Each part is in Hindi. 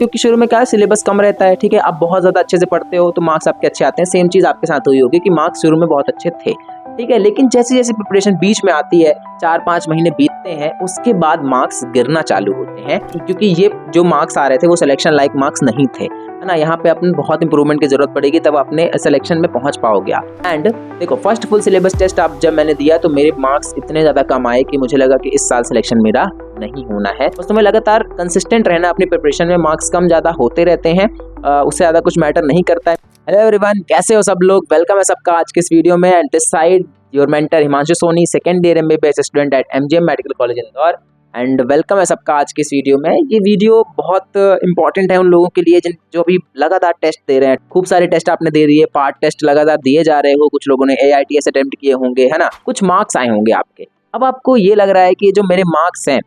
क्योंकि शुरू में क्या है, सिलेबस कम रहता है, ठीक है। आप बहुत ज़्यादा अच्छे से पढ़ते हो तो मार्क्स आपके अच्छे आते हैं। सेम चीज़ आपके साथ हुई होगी कि मार्क्स शुरू में बहुत अच्छे थे, ठीक है, लेकिन जैसे जैसे प्रिपरेशन बीच में आती है, 4-5 महीने बीतते हैं, उसके बाद मार्क्स गिरना चालू होते हैं, क्योंकि ये जो मार्क्स आ रहे थे वो सिलेक्शन लायक मार्क्स नहीं थे, है ना। यहाँ पे अपने बहुत इंप्रूवमेंट की जरूरत पड़ेगी, तब अपने सिलेक्शन में पहुंच पाओगे आप। एंड देखो, फर्स्ट फुल सिलेबस टेस्ट आप जब मैंने दिया तो मेरे मार्क्स इतने ज़्यादा कम आए कि मुझे लगा कि इस साल सिलेक्शन मेरा नहीं होना है। बस तुम्हें लगातार कंसिस्टेंट रहना अपनी प्रिपरेशन में, मार्क्स कम ज़्यादा होते रहते हैं, उससे ज़्यादा कुछ मैटर नहीं करता है। हेलो एवरीवन, कैसे हो सब लोग? वेलकम है सबका आज के इस वीडियो में। And this side your mentor Himanshu Soni, second year MBBS student at MGM medical college Indore. And welcome है सबका आज के इस वीडियो में। ये वीडियो बहुत इंपॉर्टेंट है उन लोगों के लिए जो भी लगातार टेस्ट दे रहे हैं। खूब सारे टेस्ट आपने दे दिए, पार्ट टेस्ट लगातार दिए जा रहे हो, कुछ लोगों ने AITS अटेम्प्ट किए होंगे, है ना, कुछ मार्क्स आए होंगे आपके। अब आपको ये लग रहा है कि जो मेरे मार्क्स हैं,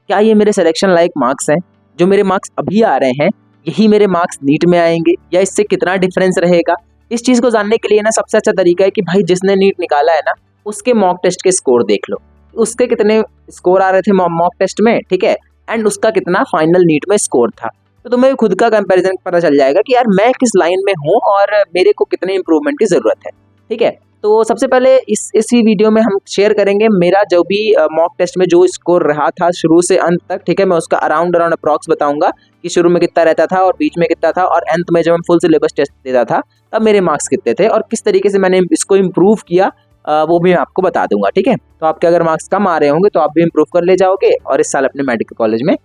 क्या ये मेरे सिलेक्शन लायक मार्क्स हैं? जो मेरे मार्क्स अभी आ रहे हैं, यही मेरे मार्क्स नीट में आएंगे या इससे कितना डिफरेंस रहेगा? इस चीज़ को जानने के लिए ना सबसे अच्छा तरीका है कि भाई जिसने नीट निकाला है ना, उसके मॉक टेस्ट के स्कोर देख लो, उसके कितने स्कोर आ रहे थे मॉक टेस्ट में, ठीक है, एंड उसका कितना फाइनल नीट में स्कोर था। तो तुम्हें खुद का कंपैरिजन पता चल जाएगा कि यार मैं किस लाइन में हूँ और मेरे को कितने इंप्रूवमेंट की ज़रूरत है, ठीक है। तो सबसे पहले इसी वीडियो में हम शेयर करेंगे मेरा जो भी मॉक टेस्ट में जो स्कोर रहा था शुरू से अंत तक, ठीक है। मैं उसका अराउंड अप्रॉक्स बताऊंगा कि शुरू में कितना रहता था और बीच में कितना था और अंत में जब मैं फुल सिलेबस टेस्ट देता था तब मेरे मार्क्स कितने थे और किस तरीके से मैंने इसको इम्प्रूव किया, वो भी मैं आपको बता दूंगा, ठीक है। तो आपके अगर मार्क्स कम आ रहे होंगे तो आप भी इम्प्रूव कर ले जाओगे और इस साल अपने मेडिकल कॉलेज में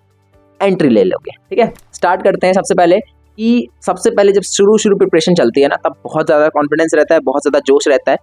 एंट्री ले लोगे, ठीक है। स्टार्ट करते हैं। सबसे पहले जब शुरू प्रिपरेशन चलती है ना, तब बहुत ज़्यादा कॉन्फिडेंस रहता है, बहुत ज़्यादा जोश रहता है,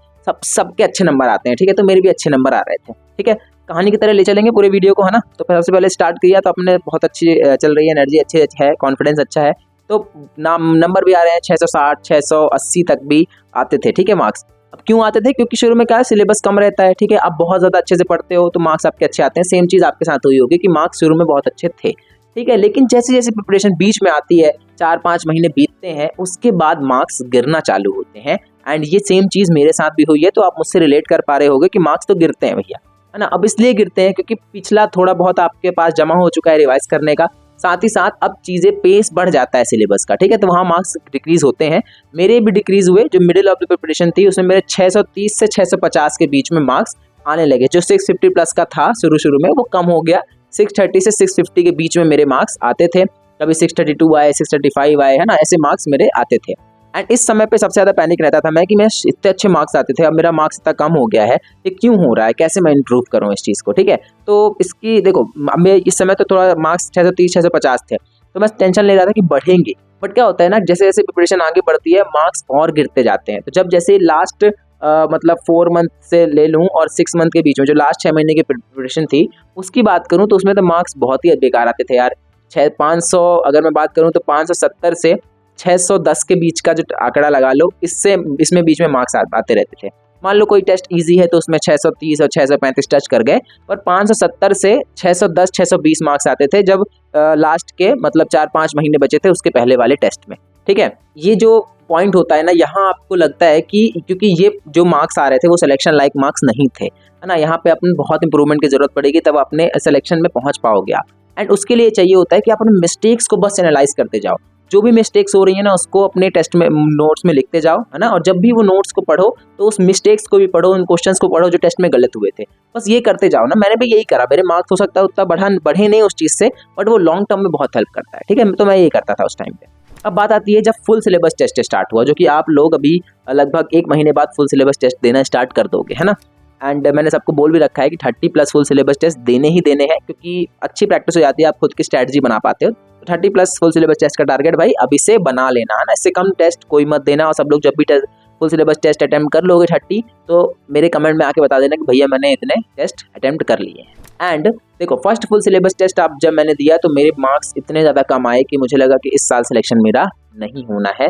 सबके अच्छे नंबर आते हैं, ठीक है। तो मेरे भी अच्छे नंबर आ रहे थे, ठीक है। कहानी की तरह ले चलेंगे पूरे वीडियो को, है ना। तो सबसे पहले स्टार्ट किया तो अपने बहुत अच्छी चल रही है, एनर्जी अच्छी है, कॉन्फिडेंस अच्छा है, तो नंबर भी आ रहे हैं 660 680 तक भी आते थे, ठीक है, मार्क्स। अब क्यों आते थे? क्योंकि शुरू में क्या है, सिलेबस कम रहता है, ठीक है। आप बहुत ज़्यादा अच्छे से पढ़ते हो तो मार्क्स आपके अच्छे आते हैं। सेम चीज़ आपके साथ हुई होगी कि मार्क्स शुरू में बहुत अच्छे थे, ठीक है, लेकिन जैसे जैसे प्रिपरेशन बीच में आती है, 4-5 महीने बीतते हैं, उसके बाद मार्क्स गिरना चालू होते हैं। एंड ये सेम चीज़ मेरे साथ भी हुई है, तो आप मुझसे रिलेट कर पा रहे होगे कि मार्क्स तो गिरते हैं भैया, है ना। अब इसलिए गिरते हैं क्योंकि पिछला थोड़ा बहुत आपके पास जमा हो चुका है रिवाइज करने का, साथ ही साथ अब चीज़ें पेस बढ़ जाता है सिलेबस का, ठीक है, तो वहाँ मार्क्स डिक्रीज होते हैं। मेरे भी डिक्रीज हुए। जो मिडिल ऑफ द प्रिपरेशन थी उसमें मेरे 630 से 650 के बीच में मार्क्स आने लगे। जो 650 प्लस का था शुरू में वो कम हो गया, 630 से 650 के बीच में मेरे मार्क्स आते थे। कभी 632 आए, 635 आए, है ना, ऐसे मार्क्स मेरे आते थे। एंड इस समय पे सबसे ज़्यादा पैनिक रहता था मैं कि मैं इतने अच्छे मार्क्स आते थे, अब मेरा मार्क्स इतना कम हो गया है, ये क्यों हो रहा है, कैसे मैं इंप्रूव करूँ इस चीज़ को, ठीक है। तो इसकी देखो, मैं इस समय तो थोड़ा मार्क्स 630 650 थे, तो मैं टेंशन ले रहा था कि बढ़ेंगे, बट क्या होता है ना, जैसे जैसे प्रिपरेशन आगे बढ़ती है मार्क्स और गिरते जाते हैं। तो जब जैसे लास्ट मतलब 4 मंथ से ले लूँ और 6 मंथ के बीच में जो लास्ट 6 महीने की प्रिपरेशन थी उसकी बात करूँ तो उसमें तो मार्क्स बहुत ही बेकार आते थे यार। 500 अगर मैं बात करूँ तो 570 से 610 के बीच का जो आंकड़ा लगा लो, इसमें बीच में मार्क्स आते रहते थे। मान लो कोई टेस्ट इजी है तो उसमें 630 और 635 टच कर गए, पर 570 से 610 620 मार्क्स आते थे जब लास्ट के मतलब 4-5 महीने बचे थे उसके पहले वाले टेस्ट में, ठीक है। ये जो पॉइंट होता है ना, यहाँ आपको लगता है कि क्योंकि ये जो मार्क्स आ रहे थे वो सिलेक्शन लायक मार्क्स नहीं थे, है ना, यहाँ पे अपने बहुत इंप्रूवमेंट की जरूरत पड़ेगी, तब अपने सिलेक्शन में पहुंच पाओगे आप। एंड उसके लिए चाहिए होता है कि अपने मिस्टेक्स को बस एनालाइज करते जाओ, जो भी मिस्टेक्स हो रही है ना उसको अपने टेस्ट में नोट्स में लिखते जाओ, है ना, और जब भी वो नोट्स को पढ़ो तो उस मिस्टेक्स को भी पढ़ो, उन क्वेश्चंस को पढ़ो जो टेस्ट में गलत हुए थे। बस ये करते जाओ ना, मैंने भी यही करा। मेरे मार्क्स हो सकता है उतना बढ़े नहीं उस चीज़ से, बट वो लॉन्ग टर्म में बहुत हेल्प करता है, ठीक है। तो मैं यही करता था उस टाइम पे। अब बात आती है जब फुल सिलेबस टेस्ट स्टार्ट हुआ, जो कि आप लोग अभी लगभग 1 महीने बाद फुल सिलेबस टेस्ट देना स्टार्ट कर दोगे, है ना। एंड मैंने सबको बोल भी रखा है कि 30+ फुल सिलेबस टेस्ट देने ही देने हैं, क्योंकि अच्छी प्रैक्टिस हो जाती है, आप खुद की स्ट्रैटेजी बना पाते हो। 30+ फुल सिलेबस टेस्ट का टारगेट भाई अभी से बना लेना, है ना, इससे कम टेस्ट कोई मत देना। और सब लोग जब भी फुल सिलेबस टेस्ट अटेम्प्ट कर लोगे 30, तो मेरे कमेंट में आके बता देना कि भैया मैंने इतने टेस्ट अटेम्प्ट कर लिए हैं। एंड देखो, फर्स्ट फुल सिलेबस टेस्ट आप जब मैंने दिया तो मेरे मार्क्स इतने ज़्यादा कम आए कि मुझे लगा कि इस साल सिलेक्शन मेरा नहीं होना है,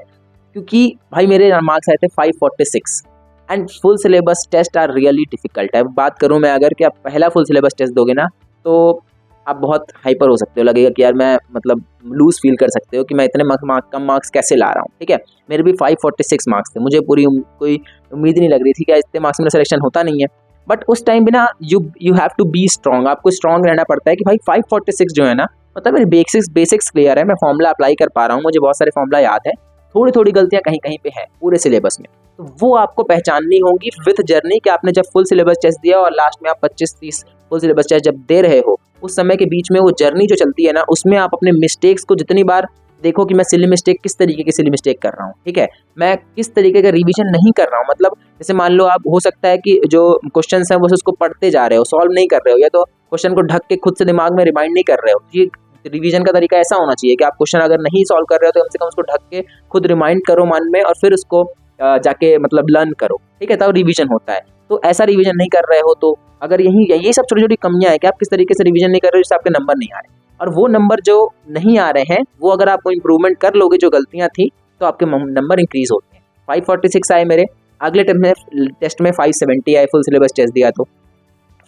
क्योंकि भाई मेरे मार्क्स आए थे 546। And full syllabus test are really difficult है। बात करूँ मैं अगर कि आप पहला फुल सिलेबस टेस्ट दोगे ना तो आप बहुत हाइपर हो सकते हो, लगेगा कि यार मैं मतलब लूज फील कर सकते हो कि मैं इतने कम मार्क्स कैसे ला रहा हूँ, ठीक है। मेरे भी 546 मार्क्स थे, मुझे पूरी कोई उम्मीद नहीं लग रही थी कि इतने मार्क्स मेरा सिलेक्शन होता नहीं है। बट उस टाइम भी ना you have to be strong, आपको स्ट्रॉन्ग रहना पड़ता है कि भाई 546 जो है ना मतलब मेरे बेसिक्स क्लियर है, मैं फॉर्मूला अप्लाई कर पा रहा हूँ, मुझे बहुत सारे फॉर्मूला याद है, थोड़ी थोड़ी गलतियाँ कहीं कहीं पे हैं पूरे सिलेबस में। तो वो आपको पहचाननी होंगी विथ जर्नी कि आपने जब फुल सिलेबस टेस्ट दिया और लास्ट में आप 25-30 फुल सिलेबस टेस्ट जब दे रहे हो, उस समय के बीच में वो जर्नी जो चलती है ना, उसमें आप अपने मिस्टेक्स को जितनी बार देखो कि मैं सिली मिस्टेक किस तरीके की सिली मिस्टेक कर रहा हूँ, ठीक है, मैं किस तरीके का रिवीजन नहीं कर रहा हूँ। मतलब जैसे मान लो आप, हो सकता है कि जो क्वेश्चन है वो उसको पढ़ते जा रहे हो, सॉल्व नहीं कर रहे हो, या तो क्वेश्चन को ढक के खुद से दिमाग में रिमाइंड नहीं कर रहे हो। ये रिवीजन का तरीका ऐसा होना चाहिए कि आप क्वेश्चन अगर नहीं सॉल्व कर रहे हो तो कम से कम उसको ढक के खुद रिमाइंड करो मन में, और फिर उसको जाके मतलब लर्न करो, ठीक है, तब रिवीजन होता है। तो ऐसा रिवीजन नहीं कर रहे हो, तो अगर यही सब छोटी छोटी कमियां है कि आप किस तरीके से रिवीजन नहीं कर रहे हो जिससे आपके नंबर नहीं आ रहे, और वो नंबर जो नहीं आ रहे हैं वो अगर आप इम्प्रूवमेंट कर लोगे जो गलतियां थी, तो आपके नंबर इंक्रीज होते हैं। 546 आए मेरे, अगले टेस्ट में 570 आए, फुल सिलेबस टेस्ट दिया तो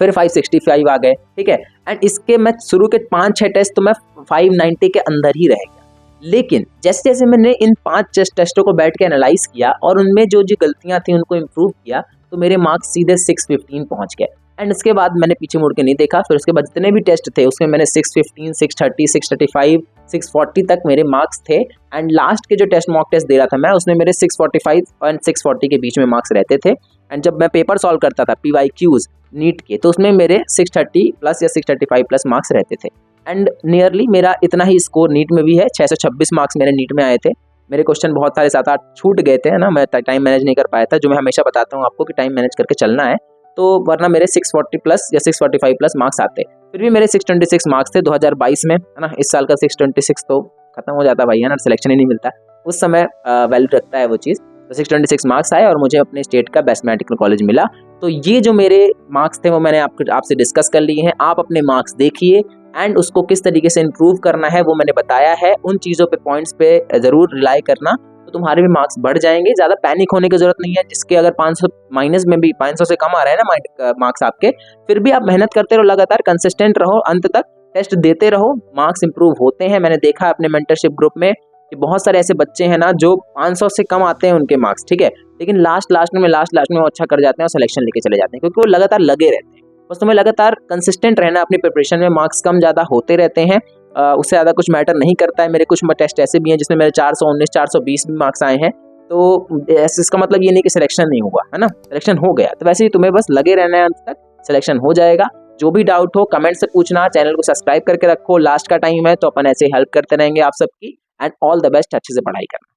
फिर 565 आ गए, ठीक है। एंड इसके मैं शुरू के 5-6 टेस्ट तो मैं 590 के अंदर ही रह गया। लेकिन जैसे जैसे मैंने इन 5 टेस्टों को बैठ के एनालाइज किया और उनमें जो जो गलतियां थी उनको इम्प्रूव किया, तो मेरे मार्क्स सीधे 615 पहुंच गए। एंड इसके बाद मैंने पीछे मुड़ के नहीं देखा, फिर उसके बाद जितने भी टेस्ट थे उसमें मैंने 615, 630, 635, 640 तक मेरे मार्क्स थे। एंड लास्ट के जो मॉक टेस्ट दे रहा था मैं, उसमें मेरे 645 और 640 के बीच में मार्क्स रहते थे। एंड जब मैं पेपर सॉल्व करता था PYQs नीट के, तो उसमें मेरे 630 प्लस या 635 प्लस मार्क्स रहते थे। एंड नियरली मेरा इतना ही स्कोर नीट में भी है, 626 मार्क्स मेरे नीट में आए थे। मेरे क्वेश्चन बहुत सारे 7-8 छूट गए थे, है ना, मैं टाइम मैनेज नहीं कर पाया था, जो मैं हमेशा बताता हूँ आपको कि टाइम मैनेज करके चलना है, तो वरना मेरे 640 प्लस या 645 प्लस मार्क्स आते। फिर भी मेरे 626 मार्क्स थे 2022 में, है ना। इस साल का 626 तो खत्म हो जाता भाई, है ना, सिलेक्शन ही नहीं मिलता उस समय, वैल्यू रखता है वो चीज़। तो 626 मार्क्स आए और मुझे अपने स्टेट का बेस्ट मेडिकल कॉलेज मिला। तो ये जो मेरे मार्क्स थे वो मैंने आपसे डिस्कस कर लिए हैं। आप अपने मार्क्स देखिए एंड उसको किस तरीके से इम्प्रूव करना है वो मैंने बताया है। उन चीज़ों पे, पॉइंट्स पे ज़रूर रिलाई करना, तो तुम्हारे भी मार्क्स बढ़ जाएंगे। ज़्यादा पैनिक होने की जरूरत नहीं है। जिसके अगर 500 माइनस में भी 500 से कम आ रहे हैं ना मार्क्स आपके, फिर भी आप मेहनत करते रहो, लगातार कंसिस्टेंट रहो, अंत तक टेस्ट देते रहो, मार्क्स इंप्रूव होते हैं। मैंने देखा अपने मेंटरशिप ग्रुप में कि बहुत सारे ऐसे बच्चे हैं ना जो 500 से कम आते हैं उनके मार्क्स, ठीक है, लेकिन लास्ट में वो अच्छा कर जाते हैं और सिलेक्शन लेके चले जाते हैं, क्योंकि वो लगातार लगे रहते हैं। बस तुम्हें लगातार कंसिस्टेंट रहना अपनी प्रिपरेशन में, मार्क्स कम ज़्यादा होते रहते हैं, उससे ज़्यादा कुछ मैटर नहीं करता है। मेरे कुछ टेस्ट ऐसे भी हैं जिसमें मेरे 419, 420 भी मार्क्स आए हैं, तो इसका मतलब ये नहीं कि सिलेक्शन नहीं हुआ, है ना, सिलेक्शन हो गया। तो वैसे ही तुम्हें बस लगे रहना है, अंत तक सिलेक्शन हो जाएगा। जो भी डाउट हो कमेंट से पूछना, चैनल को सब्सक्राइब करके रखो, लास्ट का टाइम है तो अपन ऐसे हेल्प करते रहेंगे आप सबकी। एंड ऑल द बेस्ट, अच्छे से पढ़ाई करना।